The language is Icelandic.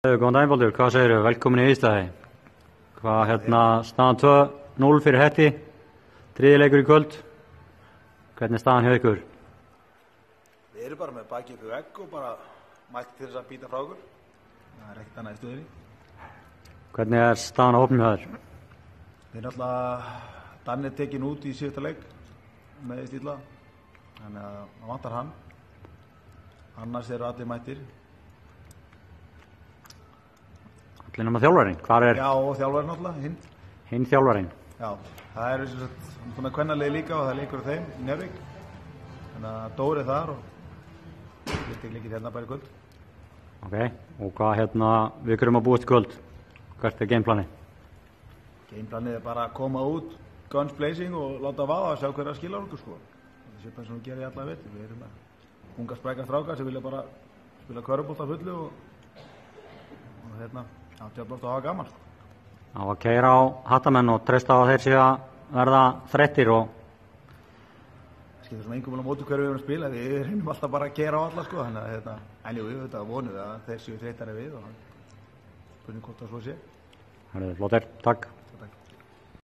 Góðan daginn Baldur, hvað segirðu? Velkomin í Ístaði. Staðan 2-0 fyrir Hetti, þriðji leikur í kvöld. Hvernig er staðan hjá ykkur? Við erum bara með bakið upp í vegg og bara mætt til þess að býta frá okkur. Það er ekkert annað í stöðinni. Hvernig er staðan á hópnum hjá þér? Við erum alltaf Danni tekin út í síðasta leik með Stíla, þannig að það vantar hann. Annars eru allir mættir. Allir nema þjálfarinn, hvar er? Já, og þjálfarinn alltaf, Hinn þjálfarinn. Já, það eru sem sagt, svona kvennalið líka og það er leikur á þeim, Njörvík. Þannig að Dóri er þar og við teklíkið hérna bara í kvöld. Ok, og hvað við erum að búast í kvöld? Hvert er gameplanið? Gameplanið er bara að koma út, guns blazing og láta vaða að sjá hverja skilar okkur sko. Það sé bara sem við gerum í alla veit. Við erum með unga spræka strákar sem vilja bara spila körfubolta fullu og tjátt að hafa gaman sko. Á að keyra á hattamenn og treysta á að þeir séu að verða þreyttir og skiptir svona engum á móti hverju við erum að spila, við reynum alltaf bara að keyra á alla sko, þannig að en jú, þetta vonum við að þeir séu þreyttari við og spurning hvort það svo sé. Flottir, takk. Takk.